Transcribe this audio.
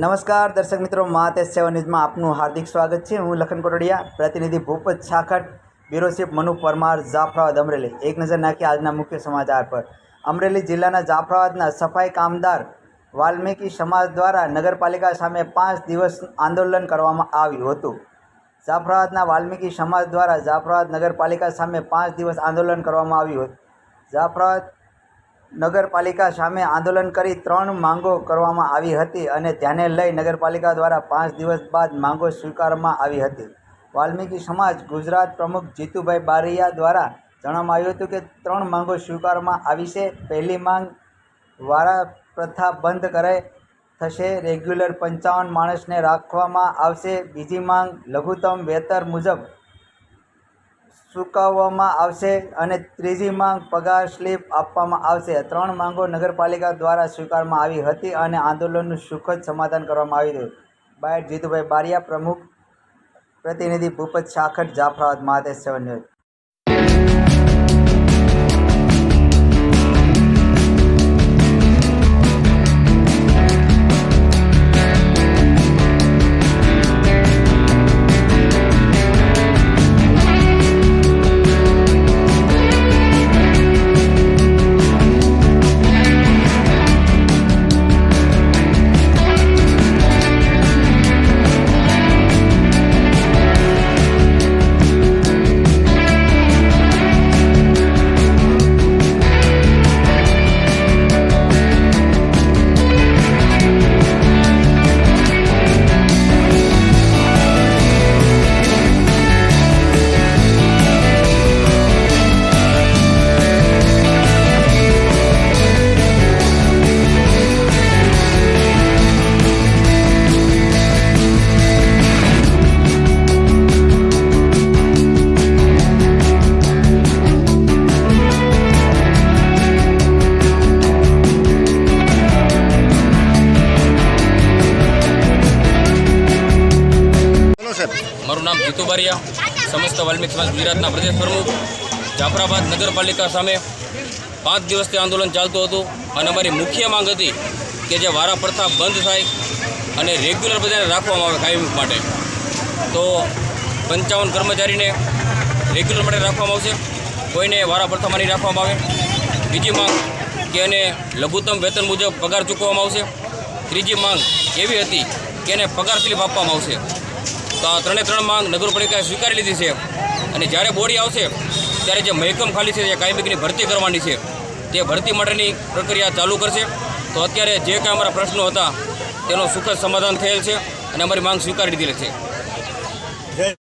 નમસ્કાર દર્શક મિત્રો, મહાતેજ સેવા ન્યૂઝમાં આપનું હાર્દિક સ્વાગત છે। હું લખન કોટડિયા, પ્રતિનિધિ ભૂપત છાખટ, બ્યુરો ચીફ મનુ પરમાર, જાફરાબાદ, અમરેલી। એક નજર નાખીએ આજના મુખ્ય સમાચાર પર। અમરેલી જિલ્લાના જાફરાબાદના સફાઈ કામદાર વાલ્મીકી સમાજ દ્વારા નગરપાલિકા સામે 5 દિવસ આંદોલન કરવામાં આવ્યું હતું। જાફરાબાદના વાલ્મીકી સમાજ દ્વારા જાફરાબાદ નગરપાલિકા સામે 5 દિવસ આંદોલન કરવામાં આવ્યું હતું। જાફરાબાદ નગરપાલિકા સામે આંદોલન કરી 3 માંગો કરવામાં આવી હતી અને ધ્યાને લઈ નગરપાલિકા દ્વારા 5 દિવસ બાદ માંગો સ્વીકારવામાં આવી હતી। વાલ્મીકી સમાજ ગુજરાત પ્રમુખ જીતુભાઈ બારૈયા દ્વારા જણાવવામાં આવ્યું હતું કે 3 માંગો સ્વીકારવામાં આવી છે। પહેલી માંગ વારા પ્રથા બંધ કરાઈ થશે, રેગ્યુલર 55 માણસને રાખવામાં આવશે। બીજી માંગ લઘુત્તમ વેતન મુજબ ચૂકવવામાં આવશે અને ત્રીજી માંગ પગાર સ્લીપ આપવામાં આવશે। 3 માંગો નગરપાલિકા દ્વારા સ્વીકારવામાં આવી હતી અને આંદોલનનું સુખદ સમાધાન કરવામાં આવ્યું હતું। બાયડ જીતુભાઈ બારૈયા, પ્રમુખ, પ્રતિનિધિ ભૂપત છાખટ, જાફરાબાદ, મહાતેજ સેવા ન્યૂઝ। મારું નામ જીતુ બારૈયા, સમસ્ત વાલ્મીકી સમાજ ગુજરાતના પ્રદેશ પ્રમુખ। જાફરાબાદ નગરપાલિકા સામે 5 દિવસથી આંદોલન ચાલતું હતું અને અમારી મુખ્ય માંગ હતી કે જે વારા પ્રથા બંધ થાય અને રેગ્યુલર બધાને રાખવામાં આવે કાયમ માટે। તો 55 કર્મચારીને રેગ્યુલર માટે રાખવામાં આવશે, કોઈને વારા પ્રથામાં નહીં રાખવામાં આવે। બીજી માંગ કે એને લઘુત્તમ વેતન મુજબ પગાર ચૂકવવામાં આવશે। ત્રીજી માંગ એવી હતી કે એને પગાર સ્લીપ આપવામાં આવશે। તો આ 3 માંગ નગરપાલિકાએ સ્વીકારી લીધી છે અને જ્યારે બોડી આવશે ત્યારે જે મહેકમ ખાલી છે, જે કાયમીની ભરતી કરવાની છે, તે ભરતી માટેની પ્રક્રિયા ચાલુ કરશે। તો અત્યારે જે કાંઈ અમારા પ્રશ્નો હતા તેનો સુખદ સમાધાન થયેલ છે અને અમારી માંગ સ્વીકારી દીધેલી છે।